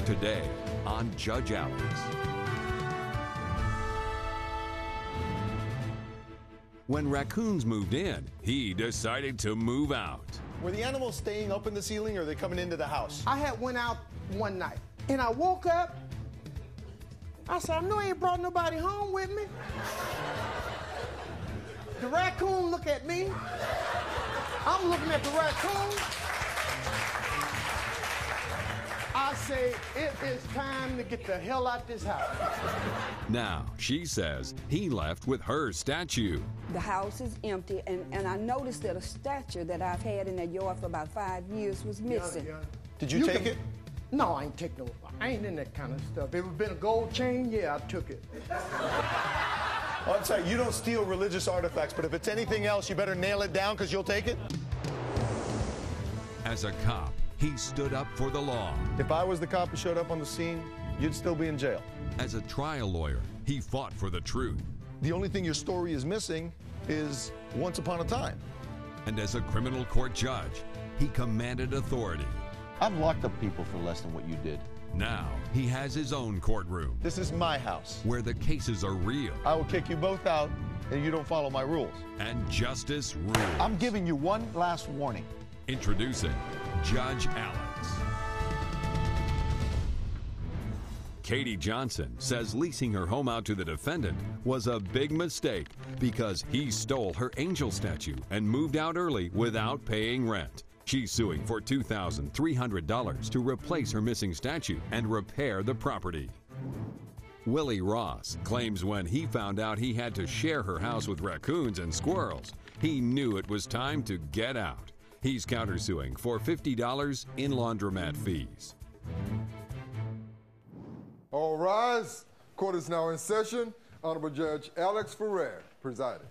Today on Judge Alex. When raccoons moved in, he decided to move out. Were the animals staying up in the ceiling or are they coming into the house? I had went out one night and I woke up. I said, I know I ain't brought nobody home with me. The raccoon look at me. I'm looking at the raccoon. I say, it is time to get the hell out this house. Now, she says he left with her statue. The house is empty, and I noticed that a statue that I've had in that yard for about 5 years was missing. Did you take it? No, I ain't take no. I ain't in that kind of stuff. If it would been a gold chain, yeah, I took it. Oh, I'm sorry, you don't steal religious artifacts, but if it's anything else, you better nail it down because you'll take it? As a cop, he stood up for the law. If I was the cop who showed up on the scene, you'd still be in jail. As a trial lawyer, he fought for the truth. The only thing your story is missing is once upon a time. And as a criminal court judge, he commanded authority. I've locked up people for less than what you did. Now, he has his own courtroom. This is my house. Where the cases are real. I will kick you both out if you don't follow my rules. And justice rules. I'm giving you one last warning. Introducing Judge Alex. Katie Johnson says leasing her home out to the defendant was a big mistake because he stole her angel statue and moved out early without paying rent. She's suing for $2,300 to replace her missing statue and repair the property. Willie Ross claims when he found out he had to share her house with raccoons and squirrels, he knew it was time to get out. He's countersuing for $50 in laundromat fees. All rise. Court is now in session. Honorable Judge Alex Ferrer presiding.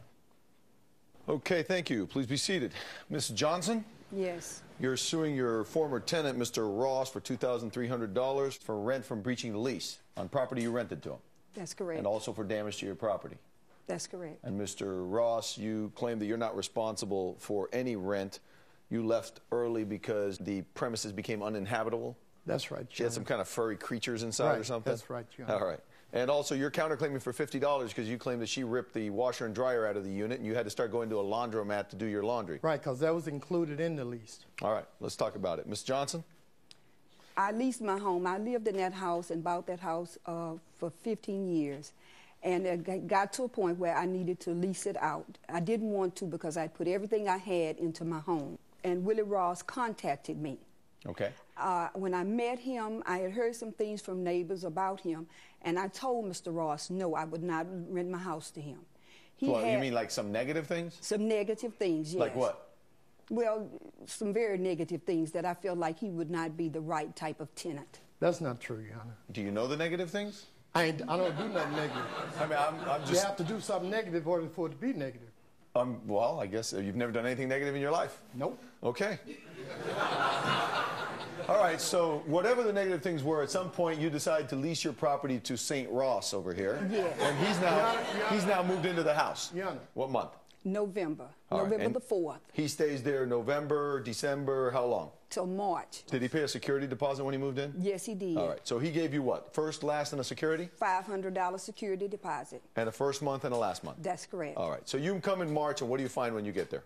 Okay, thank you. Please be seated. Ms. Johnson? Yes. You're suing your former tenant, Mr. Ross, for $2,300 for rent from breaching the lease on property you rented to him. That's correct. And also for damage to your property. That's correct. And Mr. Ross, you claim that you're not responsible for any rent. You left early because the premises became uninhabitable. That's right, She had some kind of furry creatures inside or something? That's right, Your Honor. All right. And also, you're counterclaiming for $50 because you claim that she ripped the washer and dryer out of the unit and you had to start going to a laundromat to do your laundry. Right, because that was included in the lease. All right, let's talk about it. Ms. Johnson? I leased my home. I lived in that house and bought that house for 15 years. And it got to a point where I needed to lease it out. I didn't want to because I put everything I had into my home. And Willie Ross contacted me. Okay. When I met him, I had heard some things from neighbors about him, and I told Mr. Ross, no, I would not rent my house to him. Well, you mean like some negative things? Some negative things, yes. Like what? Well, some very negative things that I felt like he would not be the right type of tenant. That's not true, Your Honor. Do you know the negative things? I don't do nothing negative. I mean, I'm just... You have to do something negative in order for it to be negative. Well, I guess you've never done anything negative in your life? Nope. Okay. All right, so whatever the negative things were, at some point you decided to lease your property to St. Ross over here. Yeah. And he's now moved into the house. Your Honor. What month? November. All right, November the 4th. He stays there November, December, how long? Till March. Did he pay a security deposit when he moved in? Yes, he did. All right, so he gave you what? First, last, and a security? $500 security deposit. And a first month and a last month? That's correct. All right, so you come in March, and what do you find when you get there?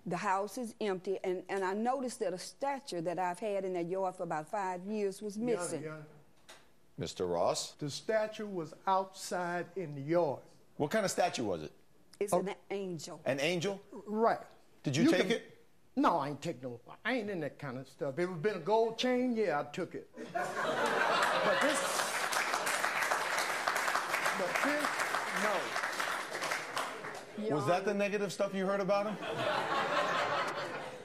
The house is empty, and I noticed that a statue that I've had in that yard for about 5 years was missing. Your Honor. Mr. Ross? The statue was outside in the yard. What kind of statue was it? It's an angel. An angel? Right. Did you take it? No, I ain't take no. I ain't in that kind of stuff. If it would been a gold chain, yeah, I took it. But this, no. Was that the negative stuff you heard about him?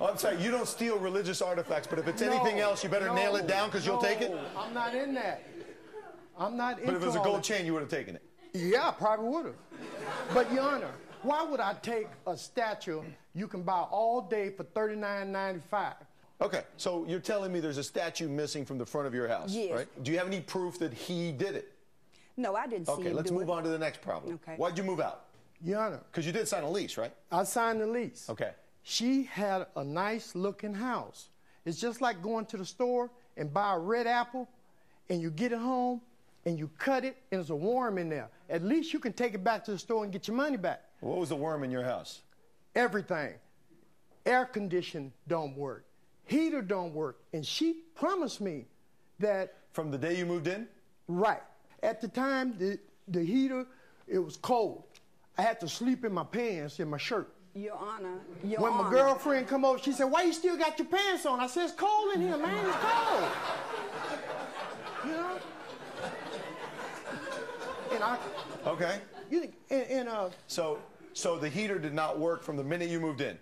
Oh, I'm sorry, you don't steal religious artifacts, but if it's anything else, you better nail it down because you'll take it? I'm not in that. I'm not in But if it was a gold chain, you would have taken it? Yeah, I probably would have. But, Your Honor, why would I take a statue you can buy all day for $39.95? Okay, so you're telling me there's a statue missing from the front of your house, yes. Right? Do you have any proof that he did it? No, I didn't see him Okay, let's move on to the next problem. Okay. Why'd you move out? Your Honor. Because you did sign a lease, right? I signed the lease. Okay. She had a nice looking house. It's just like going to the store and buy a red apple and you get it home and you cut it and there's a worm in there, at least you can take it back to the store and get your money back. What was the worm in your house? Everything. Air condition don't work. Heater don't work. And she promised me that. From the day you moved in? Right. At the time, the heater, it was cold. I had to sleep in my pants, in my shirt. Your Honor, when my girlfriend come over, she said, "Why you still got your pants on?" I said, "It's cold in here, man. It's cold." You know? And I. Okay. So the heater did not work from the minute you moved in?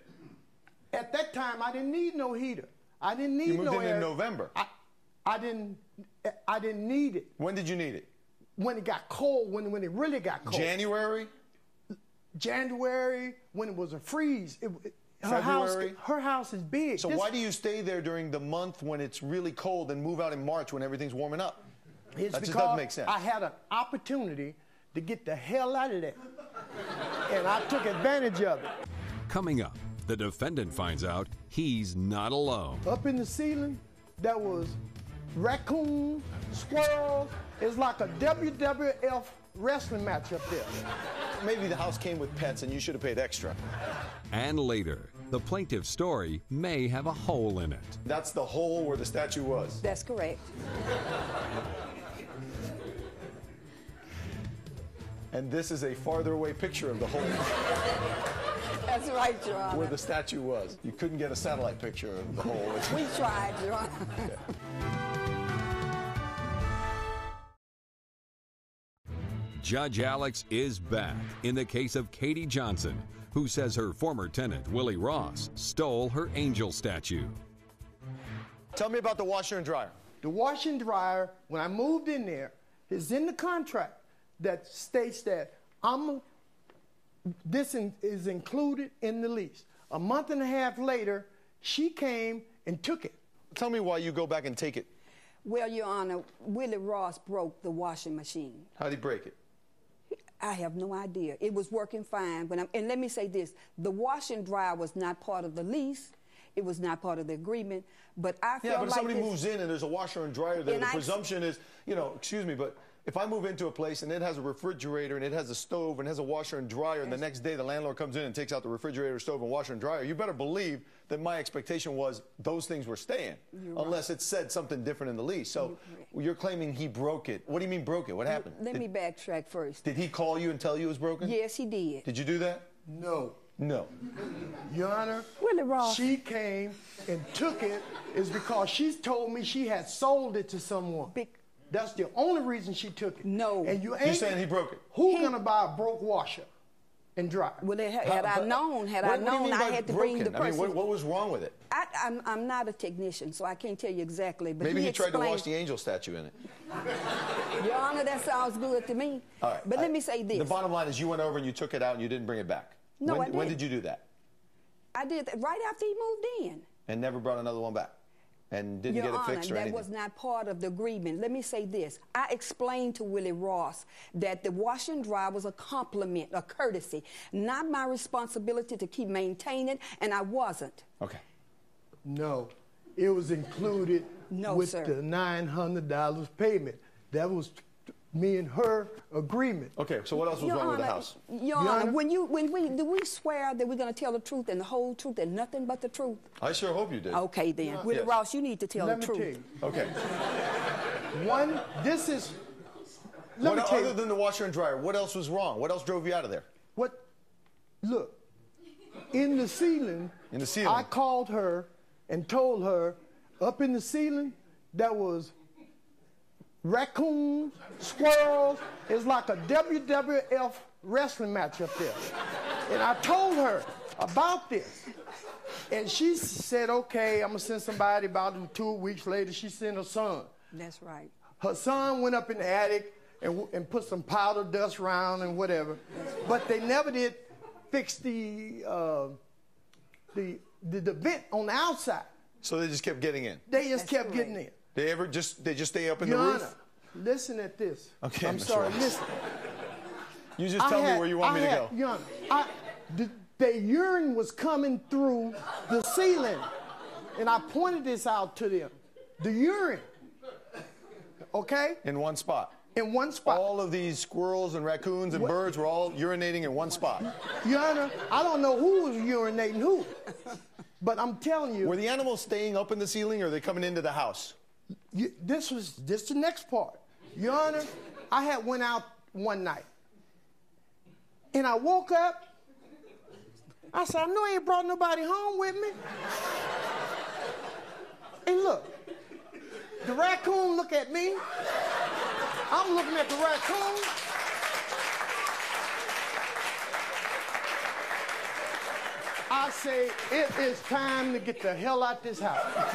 At that time, I didn't need no heater. I didn't need no air. You moved in November. I didn't need it. When did you need it? When it got cold, when it really got cold. January, when it was a freeze. Her house is big. So why do you stay there during the month when it's really cold and move out in March when everything's warming up? That just doesn't make sense. I had an opportunity to get the hell out of there. And I took advantage of it. Coming up, the defendant finds out he's not alone. Up in the ceiling, that was raccoons, squirrels. It's like a WWF wrestling match up there. Maybe the house came with pets and you should have paid extra. And later, the plaintiff's story may have a hole in it. That's the hole where the statue was? That's correct. And this is a farther away picture of the hole. That's right, Your Honor. Where the statue was. You couldn't get a satellite picture of the hole. We tried, Your Honor. Judge Alex is back in the case of Katie Johnson, who says her former tenant, Willie Ross, stole her angel statue. Tell me about the washer and dryer. The washer and dryer, when I moved in there, is in the contract that states that this is included in the lease. A month and a half later, she came and took it. Tell me why you go back and take it. Well, Your Honor, Willie Ross broke the washing machine. How did he break it? I have no idea. It was working fine. And let me say this. The wash and dryer was not part of the lease. It was not part of the agreement. But I felt like Yeah, but if somebody moves in and there's a washer and dryer there, and the presumption is, excuse me, but if I move into a place and it has a refrigerator and it has a stove and it has a washer and dryer, and the next day the landlord comes in and takes out the refrigerator, stove, and washer and dryer, you better believe that my expectation was those things were staying, unless it said something different in the lease. So you're claiming he broke it. What do you mean broke it? What happened? Let me backtrack first. Did he call you and tell you it was broken? Yes, he did. Did you do that? No. No. Your Honor, Willie Ross. She came and took it is because she told me she had sold it to someone. That's the only reason she took it. No. And You're saying he broke it? Who's going to buy a broke washer and dryer? Well, had I known, I had to bring the person. I mean, what was wrong with it? I'm not a technician, so I can't tell you exactly. But maybe he tried to wash the angel statue in it. Your Honor, that sounds good to me. All right. But let me say this. The bottom line is you went over and you took it out and you didn't bring it back. No, I didn't. When did you do that? I did that right after he moved in. And never brought another one back? And didn't get it fixed or anything? That was not part of the agreement. Let me say this. I explained to Willie Ross that the wash and dry was a compliment, a courtesy, not my responsibility to keep maintaining, and I wasn't. Okay. No. It was included with the $900 payment. That was me and her agreement. Okay, so what else was wrong with the house? Your Honor, do we swear that we're going to tell the truth and the whole truth and nothing but the truth? I sure hope you did. Okay, then. Willie Ross, you need to tell the truth. Let me tell you. Okay. Other than the washer and dryer, what else was wrong? What else drove you out of there? Look, in the ceiling, I called her and told her up in the ceiling that was raccoons, squirrels. It's like a WWF wrestling match up there. And I told her about this. And she said, okay, I'm going to send somebody. About 2 weeks later, she sent her son. That's right. Her son went up in the attic and put some powder dust around and whatever. But they never did fix the vent on the outside. So they just kept getting in? They just kept getting in. They just stay up in Your the roof? Honor, listen at this. Okay, I'm sorry, listen. You just tell me where you want me to go. Your Honor, the urine was coming through the ceiling, and I pointed this out to them. The urine. okay? In one spot. In one spot. All of these squirrels and raccoons and birds were all urinating in one spot. Your Honor, I don't know who was urinating who, but I'm telling you. Were the animals staying up in the ceiling, or are they coming into the house? This the next part. Your Honor, I had went out one night, and I woke up. I said, I know I ain't brought nobody home with me. And look, the raccoon look at me. I'm looking at the raccoon. I say, it is time to get the hell out this house.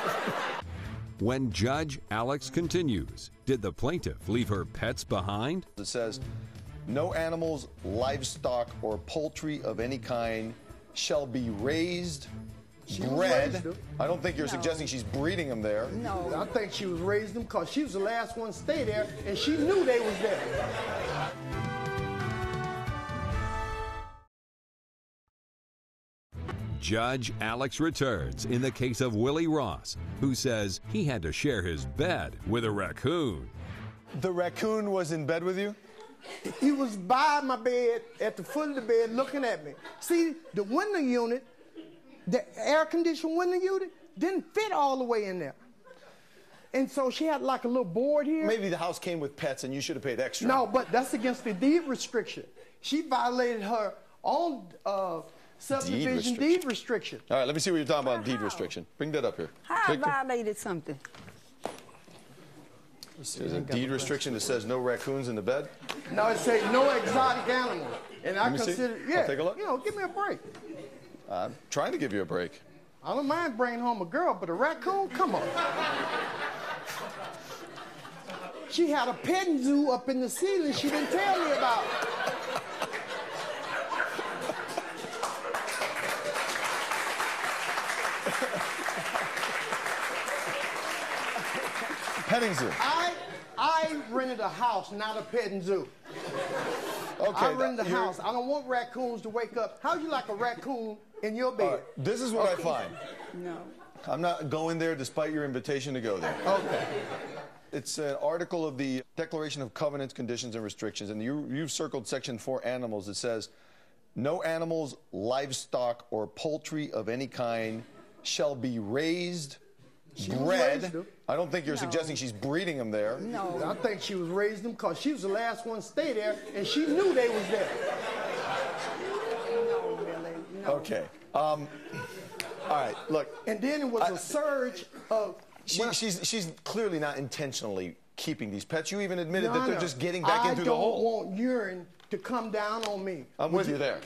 When Judge Alex continues, did the plaintiff leave her pets behind? It says, no animals, livestock, or poultry of any kind shall be raised, bred. I don't think you're suggesting she's breeding them there. No. I think she was raising them because she was the last one to stay there, and she knew they was there. Judge Alex returns in the case of Willie Ross, who says he had to share his bed with a raccoon. The raccoon was in bed with you? He was by my bed, at the foot of the bed, looking at me. See, the window unit, the air-conditioned window unit, didn't fit all the way in there. And so she had like a little board here. Maybe the house came with pets and you should have paid extra. No, but that's against the deed restriction. She violated her own subdivision deed restriction. All right, let me see what you're talking about, deed restriction. Bring that up here. How I violated something? There's a deed restriction that says no raccoons in the bed? No, it says no exotic animals. And I consider, yeah. I'll take a look. You know, give me a break. I'm trying to give you a break. I don't mind bringing home a girl, but a raccoon, come on. She had a petting zoo up in the ceiling she didn't tell me about. Petting zoo. I rented a house, not a petting zoo. Okay. I rented a house. I don't want raccoons to wake up. How'd you like a raccoon in your bed? This is what I find. No. I'm not going there despite your invitation to go there. Okay. It's an article of the Declaration of Covenants, Conditions, and Restrictions, and you've circled section 4, animals. It says, no animals, livestock, or poultry of any kind shall be raised, bred. I don't think you're suggesting she's breeding them there. No. I think she was raising them because she was the last one to stay there, and she knew they was there. No, really. No. Okay. All right, look. And then it was a surge of... She's clearly not intentionally keeping these pets. You even admitted that they're just getting back into the hole. I don't want urine to come down on me. I'm with you there.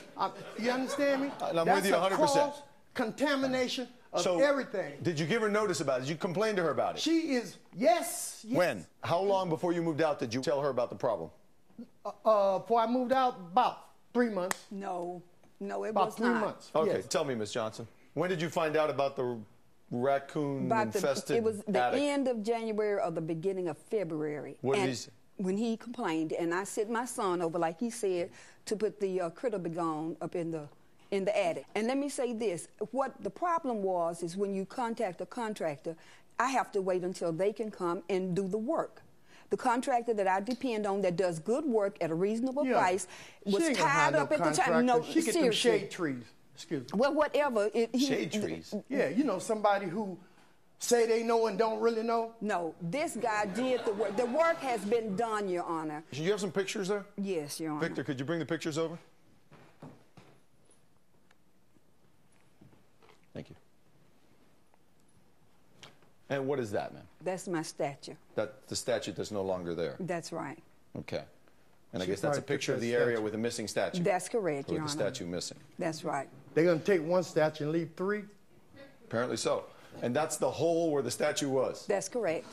You understand me? I'm with you 100%. Contamination of everything. Did you give her notice about it? Did you complain to her about it? She is, yes. When? How long before you moved out did you tell her about the problem? Before I moved out, about 3 months. No, it was about 3 months. Okay, yes. Tell me, Ms. Johnson. When did you find out about the raccoon-infested It was the attic? end of January or the beginning of February. What did he say? When he complained, and I sent my son over, like he said, to put the critter begone up in the attic. And let me say this, what the problem was is when you contact a contractor, I have to wait until they can come and do the work. The contractor that I depend on that does good work at a reasonable price was tied up at the time. No, she get them shade trees. Excuse me. Well, whatever. Shade trees? Yeah, you know, somebody who say they know and don't really know? No, this guy did the work. The work has been done, Your Honor. Do you have some pictures there? Yes, Your Honor. Victor, could you bring the pictures over? Thank you. And what is that, ma'am? That's my statue. The statue that's no longer there. That's right. Okay. And I guess that's a picture of the area with a missing statue. That's correct, Your With Honor. the statue missing. That's right. They're going to take one statue and leave 3? Apparently so. And that's the hole where the statue was. That's correct.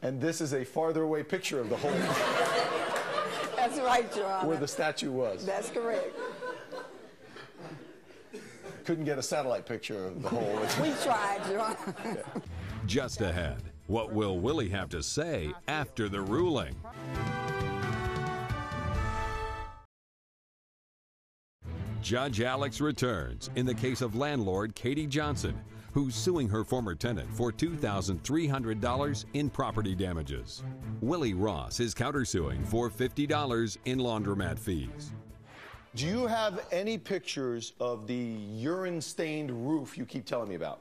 And this is a farther away picture of the hole That's right, Your Honor. where the statue was. That's correct. Couldn't get a satellite picture of the hole. We tried, Your Honor. Just ahead, what will Willie have to say after the ruling? Judge Alex returns in the case of landlord Katie Johnson, who's suing her former tenant for $2,300 in property damages. Willie Ross is countersuing for $50 in laundromat fees. Do you have any pictures of the urine-stained roof you keep telling me about?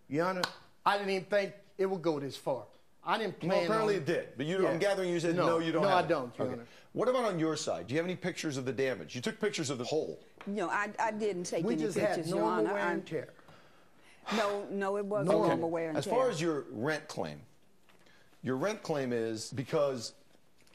Your Honor, I didn't even think it would go this far. I didn't plan Well, apparently on it did, but you, Yeah. I'm gathering you said no, you don't No, have I it. don't, Your Okay. Honor. What about on your side? Do you have any pictures of the damage? You took pictures of the hole. No, I didn't take We any just pictures, had Your normal Honor. wear and tear. No, it wasn't Okay. normal wear and As tear. far as your rent claim is because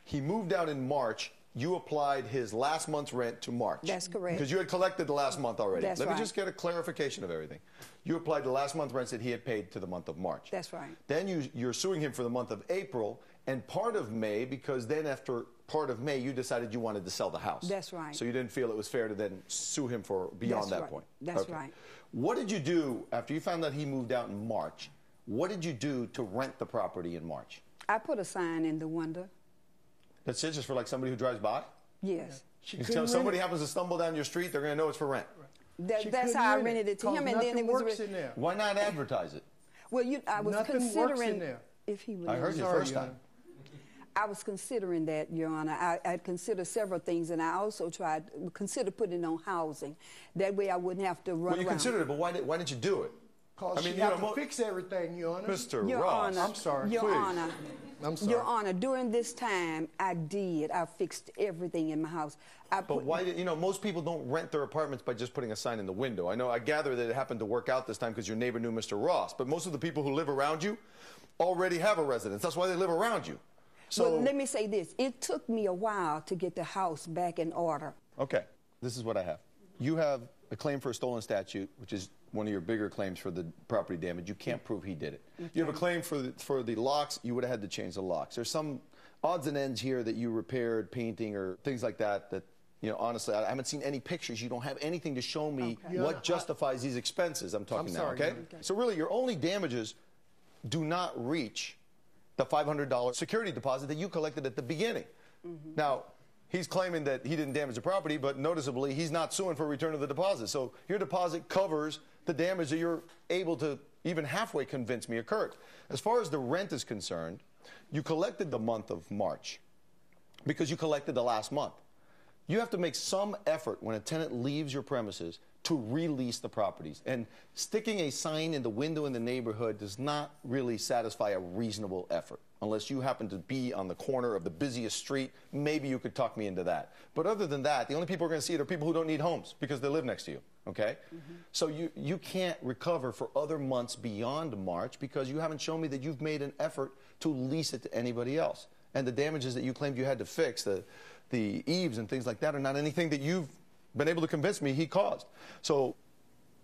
he moved out in March, you applied his last month's rent to March. That's correct. Because you had collected the last month already. That's Let me right. just get a clarification of everything. You applied the last month rents that he had paid to the month of March. That's right. Then you're suing him for the month of April and part of May, because then after part of May, you decided you wanted to sell the house. That's right. So you didn't feel it was fair to then sue him for beyond That's that right. point. That's Okay. right. What did you do after you found out he moved out in March? What did you do to rent the property in March? I put a sign in the window. That's it, just for like somebody who drives by? Yes. She You couldn't tell rent somebody it. happens to stumble down your street, they're going to know it's for rent. She That's couldn't how I rent rented it to 'cause him, and then nothing it was. works in there. Why not advertise it? Well, I was Nothing works in considering there. if he was. I heard you the Sorry, first Your time. Honor. I was considering that, Your Honor. I'd considered several things, and I also considered putting it on housing. That way I wouldn't have to run Well, you around. considered it, but why didn't you do it? Because you she had know, to fix everything, Your Honor. Mr. Your Ross. Honor, I'm sorry. Your Please. Honor. I'm sorry. Your Honor, during this time, I fixed everything in my house. But why did, most people don't rent their apartments by just putting a sign in the window. I gather that it happened to work out this time because your neighbor knew Mr. Ross, but most of the people who live around you already have a residence. That's why they live around you. So, Well, let me say this. It took me a while to get the house back in order. okay, this is what I have. You have a claim for a stolen statute, which is one of your bigger claims for the property damage. You can't prove he did it. Okay. You have a claim for the locks. You would have had to change the locks. There's some odds and ends here that you repaired, painting or things like that, honestly, I haven't seen any pictures. You don't have anything to show me Okay. what Yeah, justifies these expenses. I'm talking I'm now, sorry, okay? Your Honor. So really, your only damages do not reach the $500 security deposit that you collected at the beginning. Mm-hmm. Now, he's claiming that he didn't damage the property, but noticeably, he's not suing for return of the deposit. So your deposit covers the damage that you're able to even halfway convince me occurred. As far as the rent is concerned, you collected the month of March because you collected the last month. You have to make some effort when a tenant leaves your premises to release the properties. And sticking a sign in the window in the neighborhood does not really satisfy a reasonable effort. Unless you happen to be on the corner of the busiest street, maybe you could talk me into that. But other than that, the only people who are going to see it are people who don't need homes because they live next to you, okay? Mm-hmm. So you can't recover for other months beyond March because you haven't shown me that you've made an effort to lease it to anybody else. And the damages that you claimed you had to fix, the eaves and things like that, are not anything that you've been able to convince me he caused. So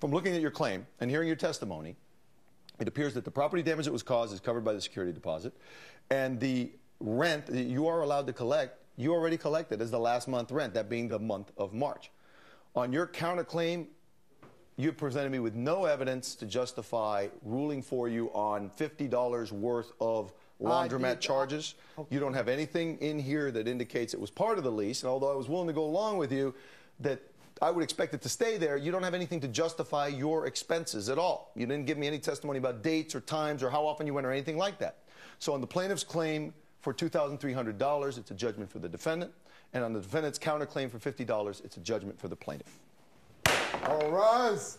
from looking at your claim and hearing your testimony, it appears that the property damage that was caused is covered by the security deposit, and the rent that you are allowed to collect, you already collected as the last month rent, that being the month of March. On your counterclaim, you presented me with no evidence to justify ruling for you on $50 worth of laundromat charges. You don't have anything in here that indicates it was part of the lease, and although I was willing to go along with you that I would expect it to stay there, you don't have anything to justify your expenses at all. You didn't give me any testimony about dates or times or how often you went or anything like that. So on the plaintiff's claim for $2,300, it's a judgment for the defendant, and on the defendant's counterclaim for $50, it's a judgment for the plaintiff. All rise.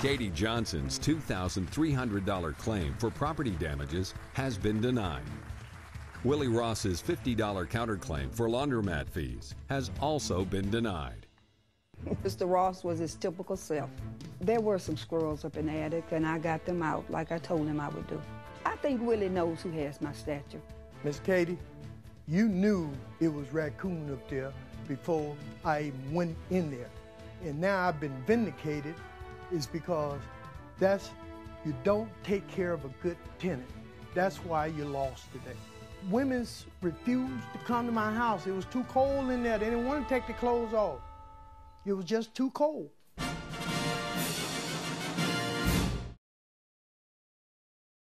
Katie Johnson's $2,300 claim for property damages has been denied. Willie Ross's $50 counterclaim for laundromat fees has also been denied. Mr. Ross was his typical self. There were some squirrels up in the attic, and I got them out like I told him I would do. I think Willie knows who has my statue. Miss Katie, you knew it was raccoon up there before I even went in there. And now I've been vindicated is because you don't take care of a good tenant. That's why you lost today. Women's refused to come to my house. It was too cold in there. They didn't want to take their clothes off. It was just too cold.